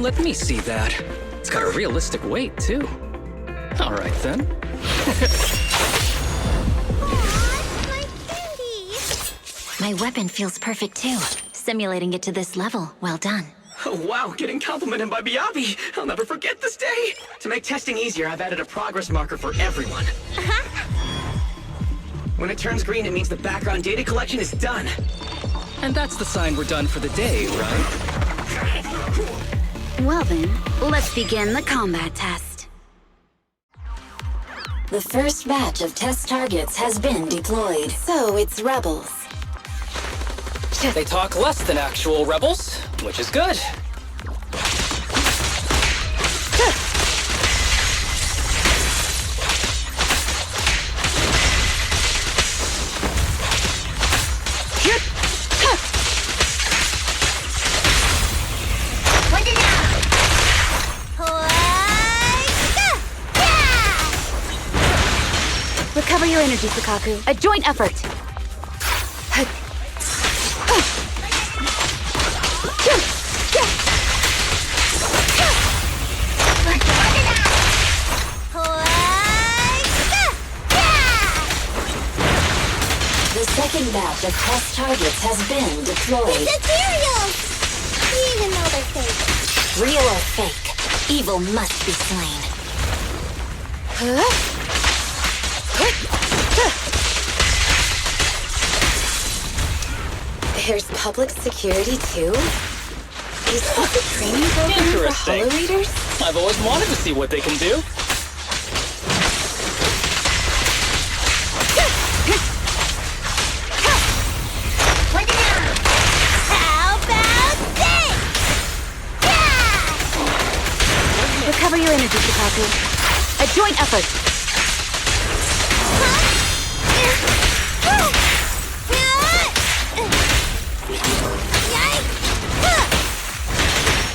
Let me see that. It's got a realistic weight, too. Alright then. My candy! My weapon feels perfect too. Simulating it to this level, well done. Oh, wow, getting complimented by Biabi. I'll never forget this day. To make testing easier, I've added a progress marker for everyone. When it turns green, it means the background data collection is done. And that's the sign we're done for the day, right? Well then, let's begin the combat test. The first batch of test targets has been deployed. So it's rebels. They talk less than actual rebels, which is good. Recover your energy, Sukaku. A joint effort. The second batch of test targets has been deployed. It's Ethereal! Even though they're fake. Real or fake, evil must be slain. There's public security too? Is this a training program for Interesting. holo readers? I've always wanted to see what they can do. How about this? Recover your energy, Sukaku. A joint effort.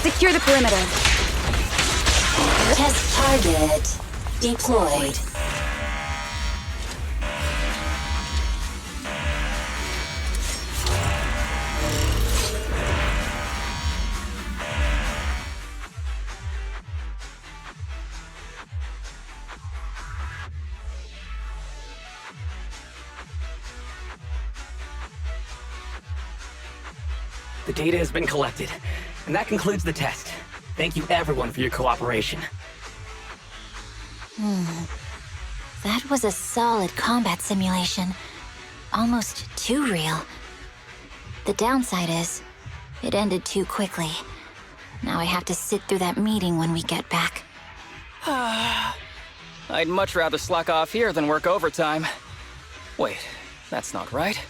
Secure the perimeter. Test target deployed. The data has been collected, and that concludes the test. Thank you everyone for your cooperation. That was a solid combat simulation. Almost too real. The downside is, it ended too quickly. Now I have to sit through that meeting when we get back. I'd much rather slack off here than work overtime. Wait, that's not right.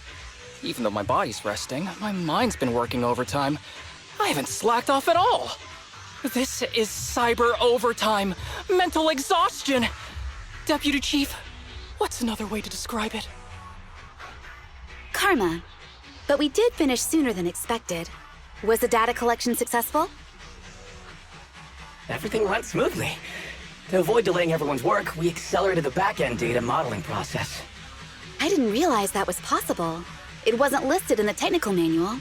Even though my body's resting, my mind's been working overtime. I haven't slacked off at all. This is cyber overtime. Mental exhaustion. Deputy Chief, what's another way to describe it? Karma. But we did finish sooner than expected. Was the data collection successful? Everything went smoothly. To avoid delaying everyone's work, we accelerated the back-end data modeling process. I didn't realize that was possible. It wasn't listed in the technical manual.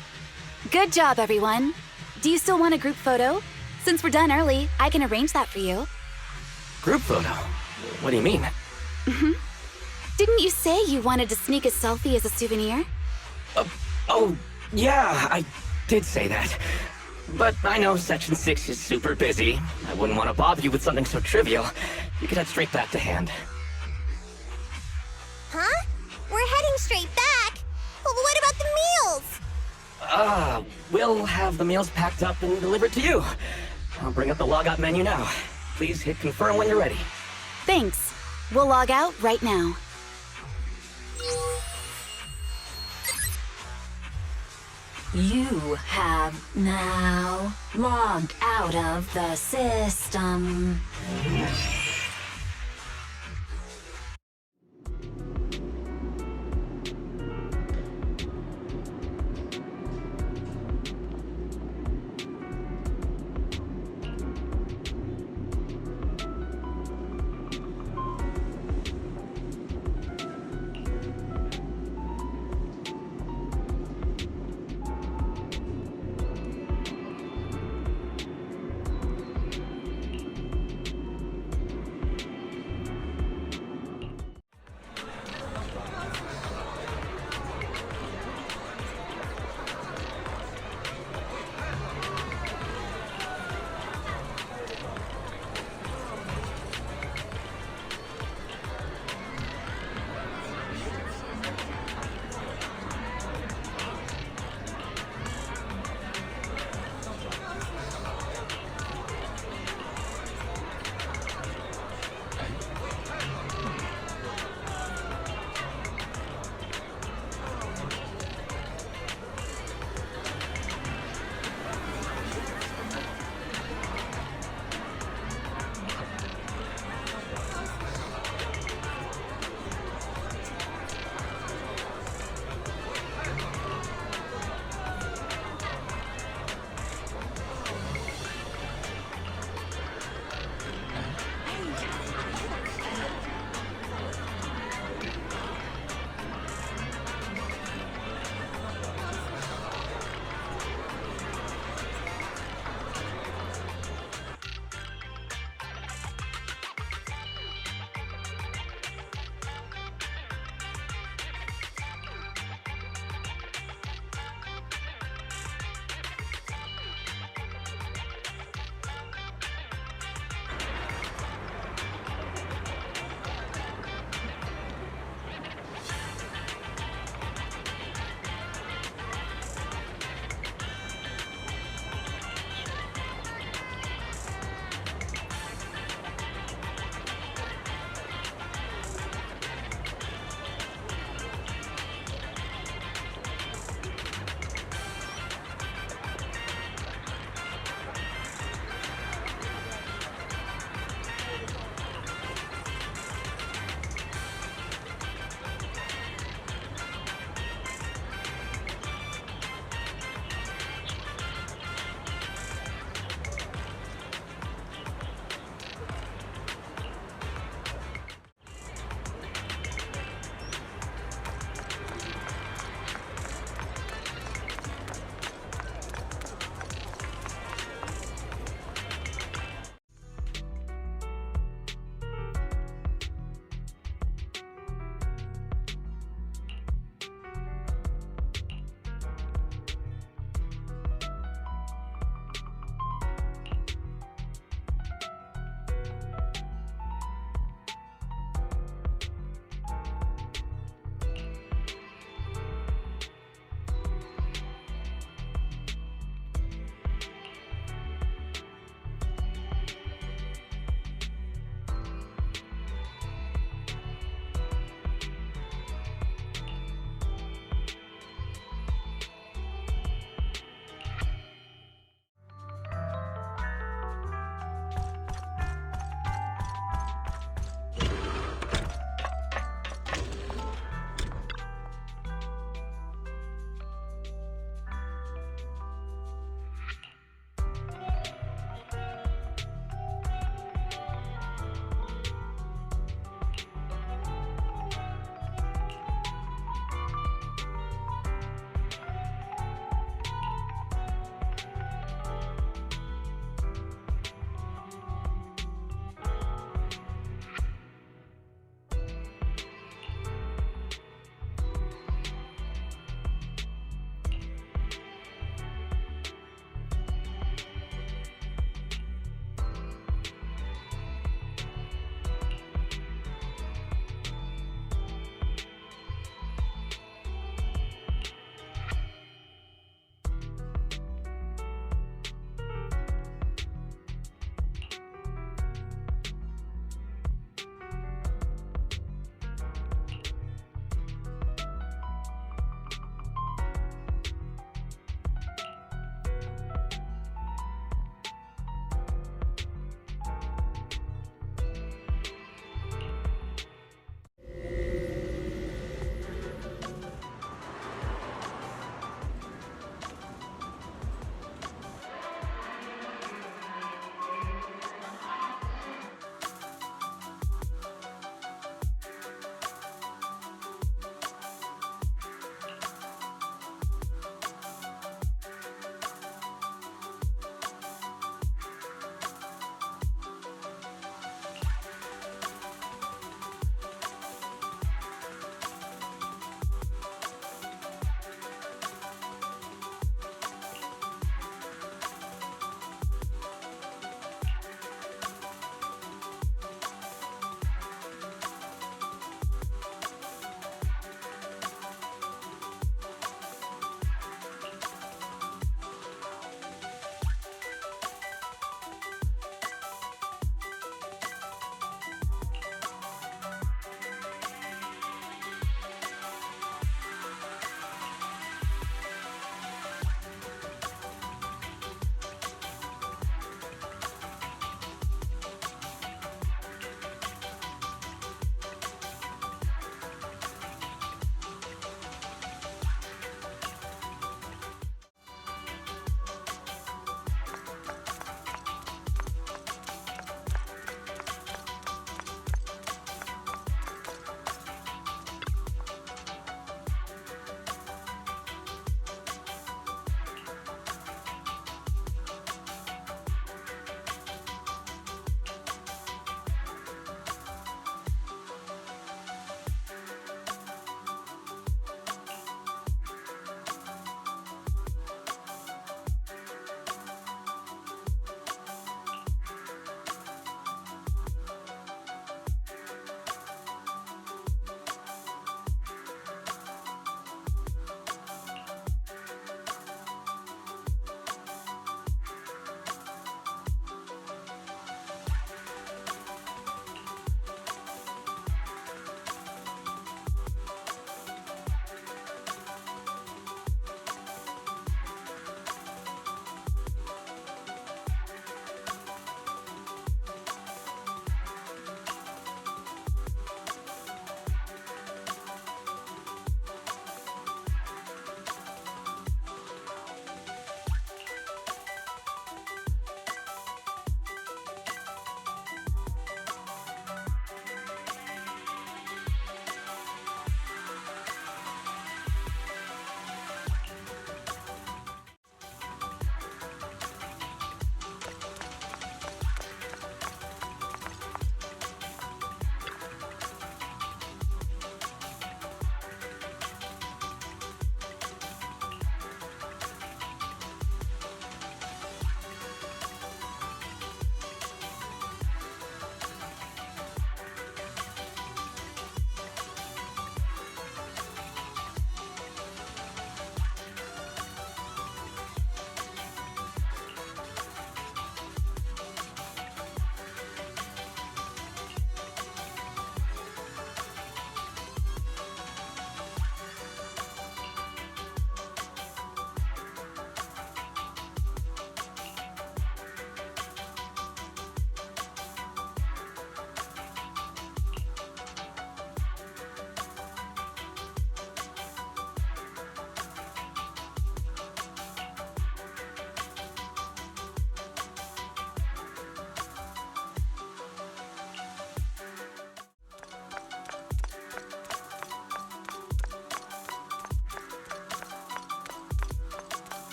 Good job, everyone. Do you still want a group photo? Since we're done early, I can arrange that for you. Group photo? What do you mean? Didn't you say you wanted to sneak a selfie as a souvenir? Oh, yeah, I did say that. But I know Section 6 is super busy. I wouldn't want to bother you with something so trivial. You could head straight back to hand. Huh? We're heading straight back? Well, what about the meals? We'll have the meals packed up and delivered to you. I'll bring up the logout menu now. Please hit confirm when you're ready. Thanks. We'll log out right now. You have now logged out of the system.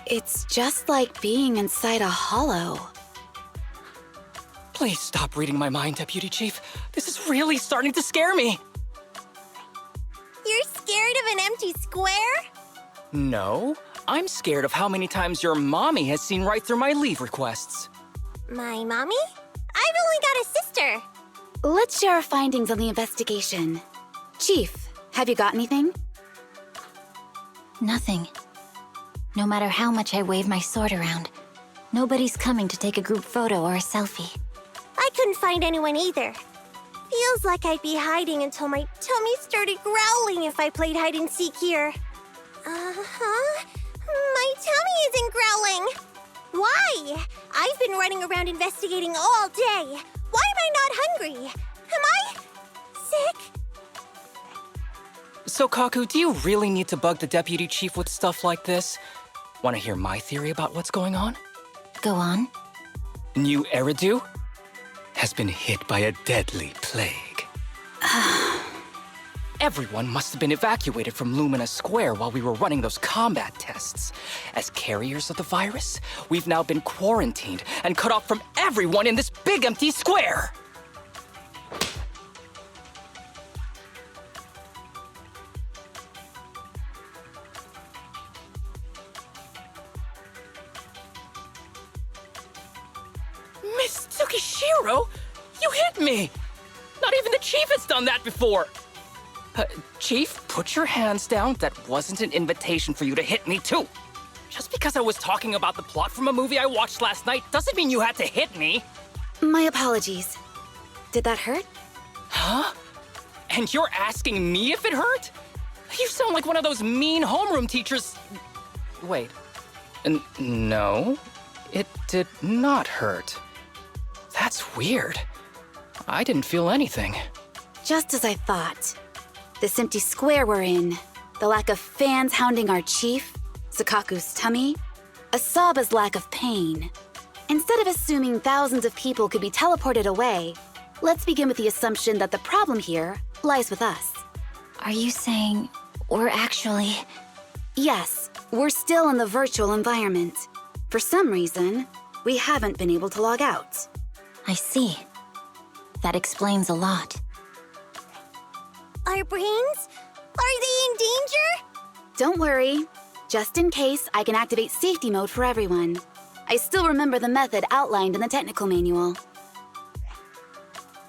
It's just like being inside a hollow. Please stop reading my mind, Deputy Chief. This is really starting to scare me. You're scared of an empty square? No, I'm scared of how many times your mommy has seen right through my leave requests. My mommy? I've only got a sister. Let's share our findings on the investigation. Chief, have you got anything? Nothing. No matter how much I wave my sword around, nobody's coming to take a group photo or a selfie. I couldn't find anyone either. Feels like I'd be hiding until my tummy started growling if I played hide and seek here. Uh-huh. My tummy isn't growling. Why? I've been running around investigating all day. Why am I not hungry? Am I sick? So, Kaku, do you really need to bug the Deputy Chief with stuff like this? Want to hear my theory about what's going on? Go on. New Eridu has been hit by a deadly plague. Everyone must have been evacuated from Lumina Square while we were running those combat tests. As carriers of the virus, we've now been quarantined and cut off from everyone in this big empty square. Miss Tsukishiro, you hit me! Not even the Chief has done that before! Chief, put your hands down. That wasn't an invitation for you to hit me, too. Just because I was talking about the plot from a movie I watched last night doesn't mean you had to hit me. My apologies. Did that hurt? Huh? And you're asking me if it hurt? You sound like one of those mean homeroom teachers. Wait. No, it did not hurt. That's weird. I didn't feel anything. Just as I thought. This empty square we're in, the lack of fans hounding our chief, Sukaku's tummy, Asaba's lack of pain. Instead of assuming thousands of people could be teleported away, let's begin with the assumption that the problem here lies with us. Are you saying we're actually... Yes, we're still in the virtual environment. For some reason, we haven't been able to log out. I see. That explains a lot. Our brains? Are they in danger? Don't worry. Just in case, I can activate safety mode for everyone. I still remember the method outlined in the technical manual.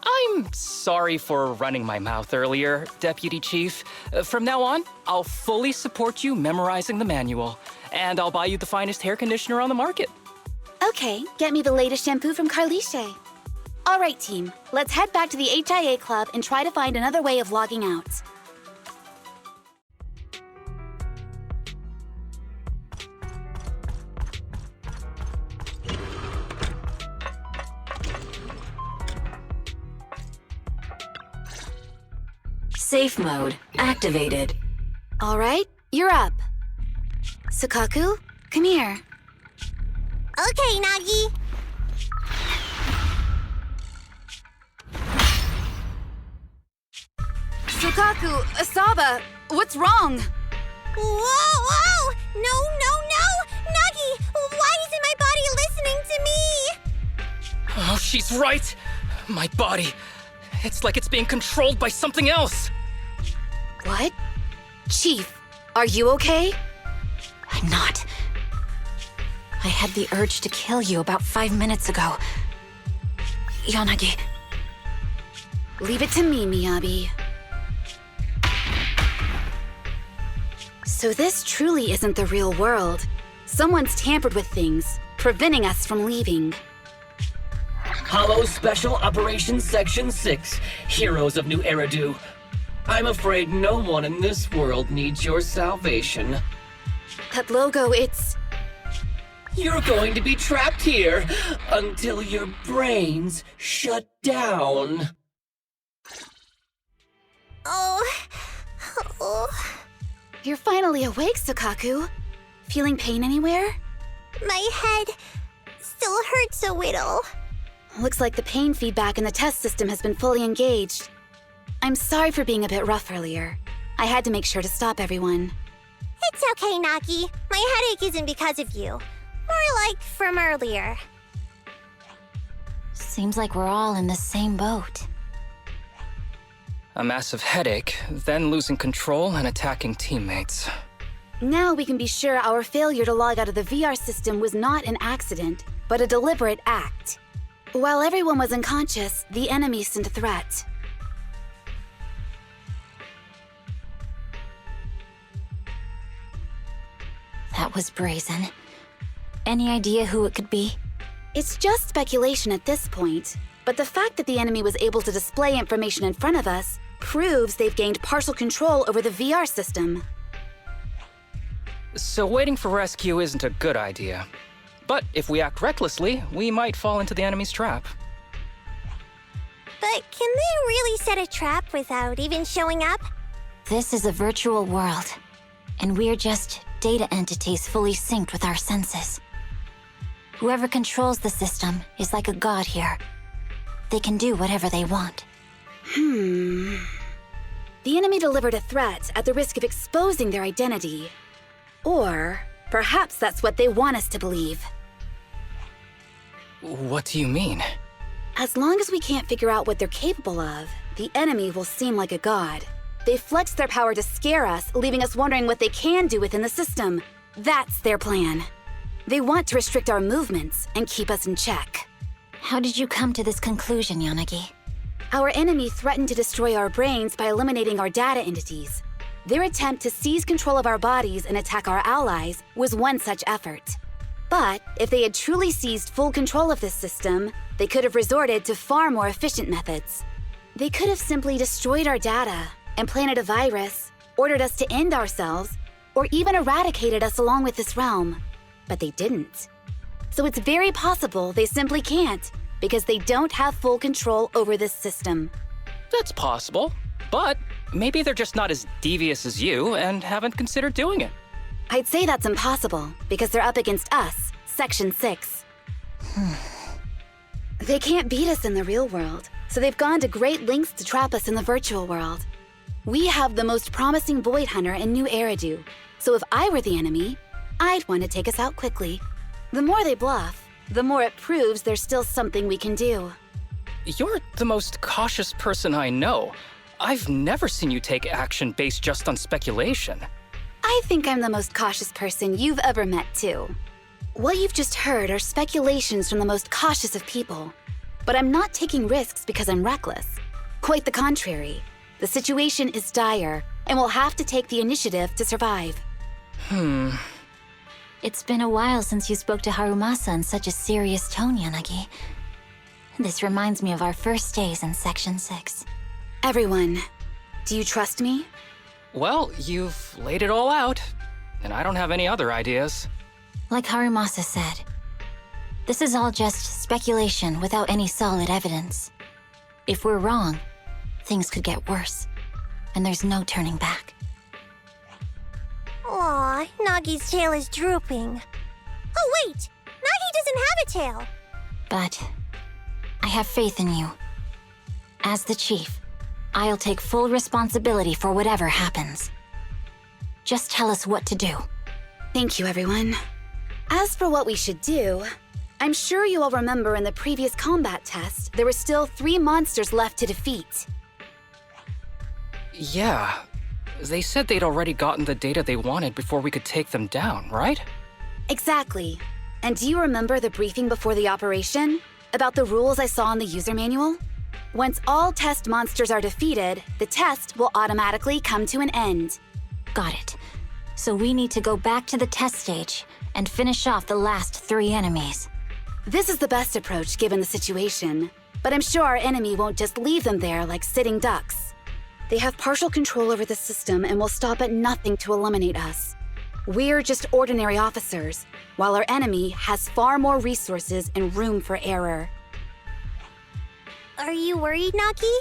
I'm sorry for running my mouth earlier, Deputy Chief. From now on, I'll fully support you memorizing the manual, and I'll buy you the finest hair conditioner on the market. Okay, get me the latest shampoo from Carliche. All right, team. Let's head back to the HIA Club and try to find another way of logging out. Safe mode activated. All right, you're up. Sukaku, come here. Okay, Nagi. Sukaku, Asaba, what's wrong? Whoa! No! Nagi, why isn't my body listening to me? Oh, she's right. My body. It's like it's being controlled by something else. What? Chief, are you okay? I'm not. I had the urge to kill you about 5 minutes ago. Yanagi. Leave it to me, Miyabi. So this truly isn't the real world. Someone's tampered with things, preventing us from leaving. Hollow Special Operations Section 6, Heroes of New Eridu. I'm afraid no one in this world needs your salvation. That logo, it's... You're going to be trapped here until your brains shut down. Oh. You're finally awake, Sukaku. Feeling pain anywhere? My head still hurts a little. Looks like the pain feedback in the test system has been fully engaged. I'm sorry for being a bit rough earlier. I had to make sure to stop everyone. It's okay, Nagi. My headache isn't because of you. More like from earlier. Seems like we're all in the same boat. A massive headache, then losing control and attacking teammates. Now we can be sure our failure to log out of the VR system was not an accident, but a deliberate act. While everyone was unconscious, the enemy sent a threat. That was brazen. Any idea who it could be? It's just speculation at this point, but the fact that the enemy was able to display information in front of us proves they've gained partial control over the VR system. So waiting for rescue isn't a good idea. But if we act recklessly, we might fall into the enemy's trap. But can they really set a trap without even showing up? This is a virtual world, and we're just data entities fully synced with our senses. Whoever controls the system is like a god here. They can do whatever they want. The enemy delivered a threat at the risk of exposing their identity. Or perhaps that's what they want us to believe. What do you mean? As long as we can't figure out what they're capable of, the enemy will seem like a god. They flex their power to scare us, leaving us wondering what they can do within the system. That's their plan. They want to restrict our movements and keep us in check. How did you come to this conclusion, Yanagi? Our enemy threatened to destroy our brains by eliminating our data entities. Their attempt to seize control of our bodies and attack our allies was one such effort. But if they had truly seized full control of this system, they could have resorted to far more efficient methods. They could have simply destroyed our data, implanted a virus, ordered us to end ourselves, or even eradicated us along with this realm. But they didn't. So it's very possible they simply can't, because they don't have full control over this system. That's possible, but maybe they're just not as devious as you and haven't considered doing it. I'd say that's impossible, because they're up against us, Section 6. They can't beat us in the real world, so they've gone to great lengths to trap us in the virtual world. We have the most promising Void Hunter in New Eridu, so if I were the enemy, I'd want to take us out quickly. The more they bluff, the more it proves there's still something we can do. You're the most cautious person I know. I've never seen you take action based just on speculation. I think I'm the most cautious person you've ever met, too. What you've just heard are speculations from the most cautious of people. But I'm not taking risks because I'm reckless. Quite the contrary. The situation is dire, and we'll have to take the initiative to survive. It's been a while since you spoke to Harumasa in such a serious tone, Yanagi. This reminds me of our first days in Section 6. Everyone, do you trust me? Well, you've laid it all out, and I don't have any other ideas. Like Harumasa said, this is all just speculation without any solid evidence. If we're wrong, things could get worse, and there's no turning back. Aw, Nagi's tail is drooping. Oh wait! Nagi doesn't have a tail! But I have faith in you. As the chief, I'll take full responsibility for whatever happens. Just tell us what to do. Thank you, everyone. As for what we should do, I'm sure you all remember in the previous combat test, there were still 3 monsters left to defeat. Yeah. They said they'd already gotten the data they wanted before we could take them down, right? Exactly. And do you remember the briefing before the operation? About the rules I saw in the user manual? Once all test monsters are defeated, the test will automatically come to an end. Got it. So we need to go back to the test stage and finish off the last 3 enemies. This is the best approach given the situation, but I'm sure our enemy won't just leave them there like sitting ducks. They have partial control over the system and will stop at nothing to eliminate us. We're just ordinary officers, while our enemy has far more resources and room for error. Are you worried, Nagi?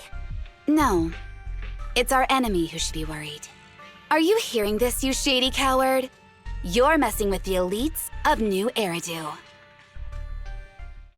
No. It's our enemy who should be worried. Are you hearing this, you shady coward? You're messing with the elites of New Eridu.